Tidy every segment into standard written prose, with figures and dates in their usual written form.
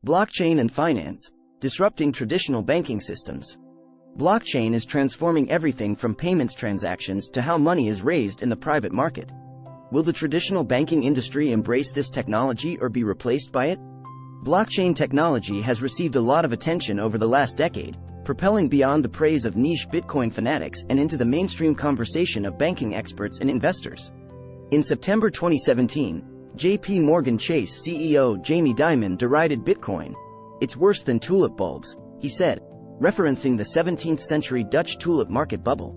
Blockchain and finance, disrupting traditional banking systems. Blockchain is transforming everything from payments transactions to how money is raised in the private market. Will the traditional banking industry embrace this technology or be replaced by it? Blockchain technology has received a lot of attention over the last decade, propelling beyond the praise of niche Bitcoin fanatics and into the mainstream conversation of banking experts and investors. In September 2017, JP Morgan Chase CEO Jamie Dimon derided Bitcoin. "It's worse than tulip bulbs," he said, referencing the 17th century Dutch tulip market bubble.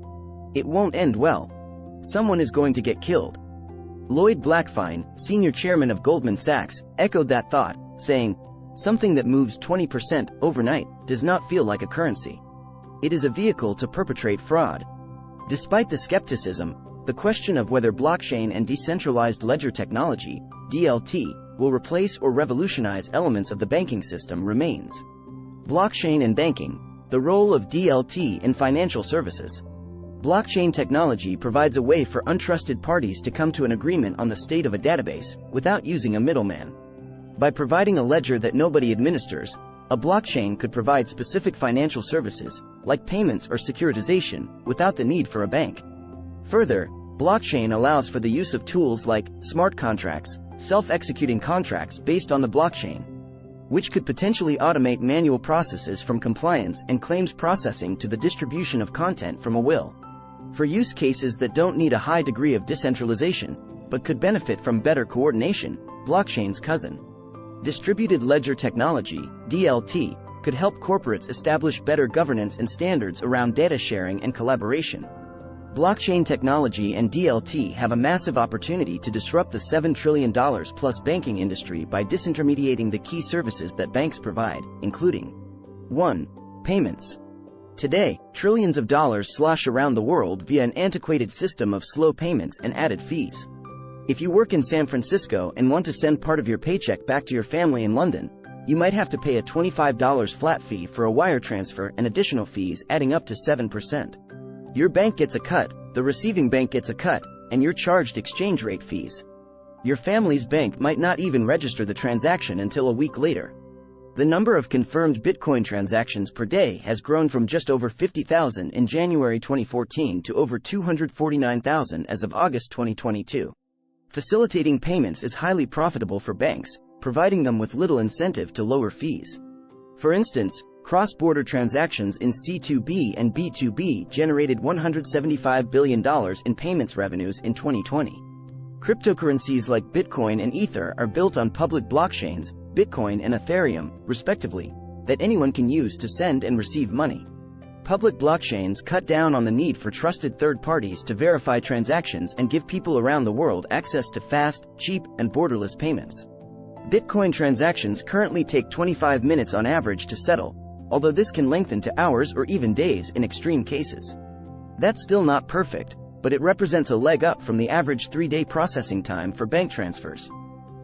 "It won't end well. Someone is going to get killed." Lloyd Blackfein, senior chairman of Goldman Sachs, echoed that thought, saying, "Something that moves 20% overnight does not feel like a currency. It is a vehicle to perpetrate fraud." Despite the skepticism, the question of whether blockchain and decentralized ledger technology, DLT, will replace or revolutionize elements of the banking system remains. Blockchain and banking, the role of DLT in financial services. Blockchain technology provides a way for untrusted parties to come to an agreement on the state of a database, without using a middleman. By providing a ledger that nobody administers, a blockchain could provide specific financial services, like payments or securitization, without the need for a bank. Further, blockchain allows for the use of tools like smart contracts, self-executing contracts based on the blockchain, which could potentially automate manual processes from compliance and claims processing to the distribution of content from a will. For use cases that don't need a high degree of decentralization, but could benefit from better coordination, blockchain's cousin, distributed ledger technology, DLT, could help corporates establish better governance and standards around data sharing and collaboration. Blockchain technology and DLT have a massive opportunity to disrupt the $7 trillion plus banking industry by disintermediating the key services that banks provide, including 1. Payments. Today, trillions of dollars slosh around the world via an antiquated system of slow payments and added fees. If you work in San Francisco and want to send part of your paycheck back to your family in London, you might have to pay a $25 flat fee for a wire transfer and additional fees adding up to 7%. Your bank gets a cut, the receiving bank gets a cut, and you're charged exchange rate fees. Your family's bank might not even register the transaction until a week later. The number of confirmed Bitcoin transactions per day has grown from just over 50,000 in January 2014 to over 249,000 as of August 2022. Facilitating payments is highly profitable for banks, providing them with little incentive to lower fees. For instance, cross-border transactions in C2B and B2B generated $175 billion in payments revenues in 2020. Cryptocurrencies like Bitcoin and Ether are built on public blockchains, Bitcoin and Ethereum, respectively, that anyone can use to send and receive money. Public blockchains cut down on the need for trusted third parties to verify transactions and give people around the world access to fast, cheap, and borderless payments. Bitcoin transactions currently take 25 minutes on average to settle, although this can lengthen to hours or even days in extreme cases. That's still not perfect, but it represents a leg up from the average 3-day processing time for bank transfers.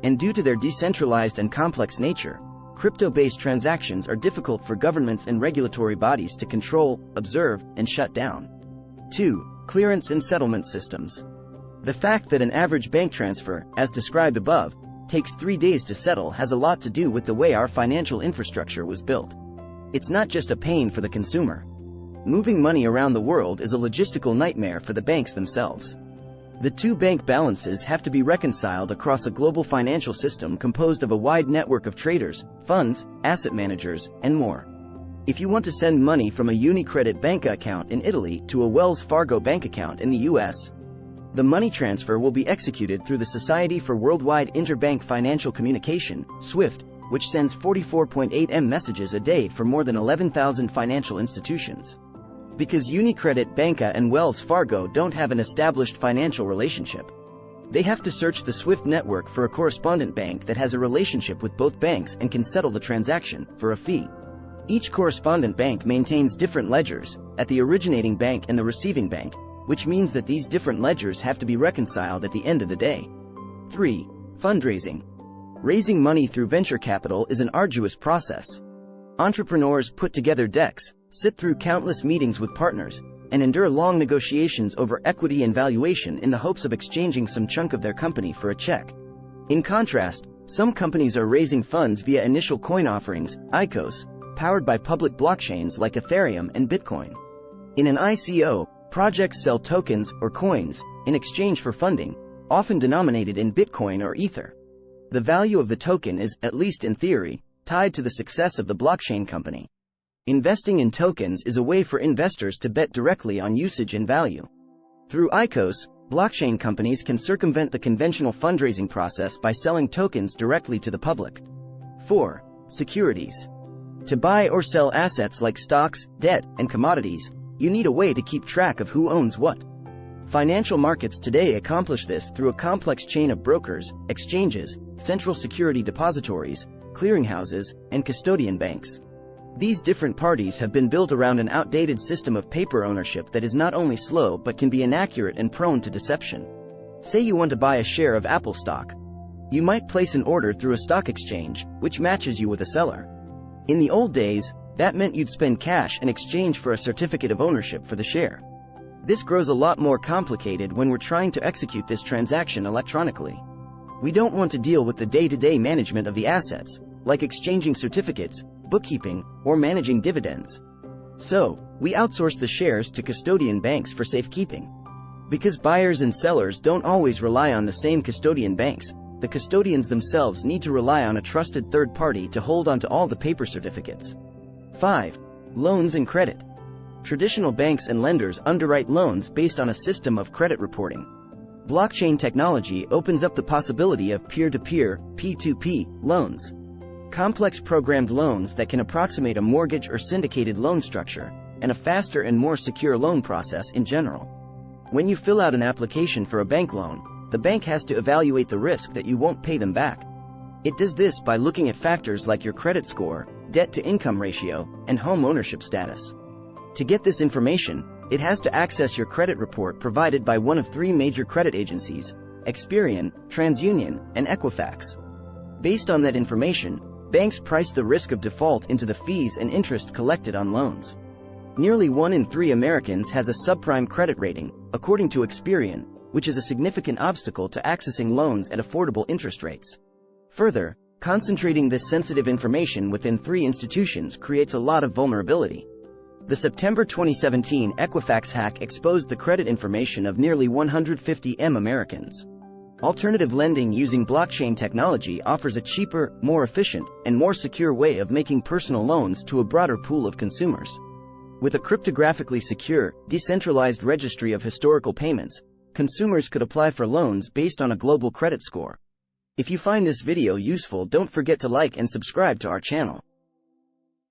And due to their decentralized and complex nature, crypto-based transactions are difficult for governments and regulatory bodies to control, observe, and shut down. 2. Clearance and settlement systems. The fact that an average bank transfer, as described above, takes 3 days to settle has a lot to do with the way our financial infrastructure was built. It's not just a pain for the consumer. Moving money around the world is a logistical nightmare for the banks themselves. The two bank balances have to be reconciled across a global financial system composed of a wide network of traders, funds, asset managers, and more. If you want to send money from a UniCredit bank account in Italy to a Wells Fargo bank account in the US, the money transfer will be executed through the Society for Worldwide Interbank Financial Communication, SWIFT, which sends 44.8 M messages a day for more than 11,000 financial institutions. Because UniCredit Banca and Wells Fargo don't have an established financial relationship, they have to search the SWIFT network for a correspondent bank that has a relationship with both banks and can settle the transaction, for a fee. Each correspondent bank maintains different ledgers, at the originating bank and the receiving bank, which means that these different ledgers have to be reconciled at the end of the day. 3. Fundraising. Raising money through venture capital is an arduous process. Entrepreneurs put together decks, sit through countless meetings with partners, and endure long negotiations over equity and valuation in the hopes of exchanging some chunk of their company for a check. In contrast, Some companies are raising funds via initial coin offerings, ICOs, powered by public blockchains like Ethereum and Bitcoin. In an ICO, projects sell tokens or coins in exchange for funding, often denominated in Bitcoin or Ether. The value of the token is, at least in theory, tied to the success of the blockchain company. Investing in tokens is a way for investors to bet directly on usage and value. Through ICOs, blockchain companies can circumvent the conventional fundraising process by selling tokens directly to the public. 4. Securities. To buy or sell assets like stocks, debt, and commodities, you need a way to keep track of who owns what. Financial markets today accomplish this through a complex chain of brokers, exchanges, central security depositories, clearinghouses, and custodian banks. These different parties have been built around an outdated system of paper ownership that is not only slow but can be inaccurate and prone to deception. Say you want to buy a share of Apple stock. You might place an order through a stock exchange, which matches you with a seller. In the old days, that meant you'd spend cash in exchange for a certificate of ownership for the share. This grows a lot more complicated when we're trying to execute this transaction electronically. We don't want to deal with the day-to-day management of the assets, like exchanging certificates, bookkeeping, or managing dividends. So, we outsource the shares to custodian banks for safekeeping. Because buyers and sellers don't always rely on the same custodian banks, the custodians themselves need to rely on a trusted third party to hold onto all the paper certificates. 5. Loans and credit. Traditional banks and lenders underwrite loans based on a system of credit reporting. Blockchain technology opens up the possibility of peer-to-peer, P2P, loans. Complex programmed loans that can approximate a mortgage or syndicated loan structure, and a faster and more secure loan process in general. When you fill out an application for a bank loan, the bank has to evaluate the risk that you won't pay them back. It does this by looking at factors like your credit score, debt-to-income ratio, and home ownership status. To get this information, it has to access your credit report provided by one of three major credit agencies: Experian, TransUnion, and Equifax. Based on that information, banks price the risk of default into the fees and interest collected on loans. Nearly 1 in 3 Americans has a subprime credit rating, according to Experian, which is a significant obstacle to accessing loans at affordable interest rates. Further, concentrating this sensitive information within 3 institutions creates a lot of vulnerability. The September 2017 Equifax hack exposed the credit information of nearly 150 million Americans. Alternative lending using blockchain technology offers a cheaper, more efficient, and more secure way of making personal loans to a broader pool of consumers. With a cryptographically secure, decentralized registry of historical payments, consumers could apply for loans based on a global credit score. If you find this video useful, don't forget to like and subscribe to our channel.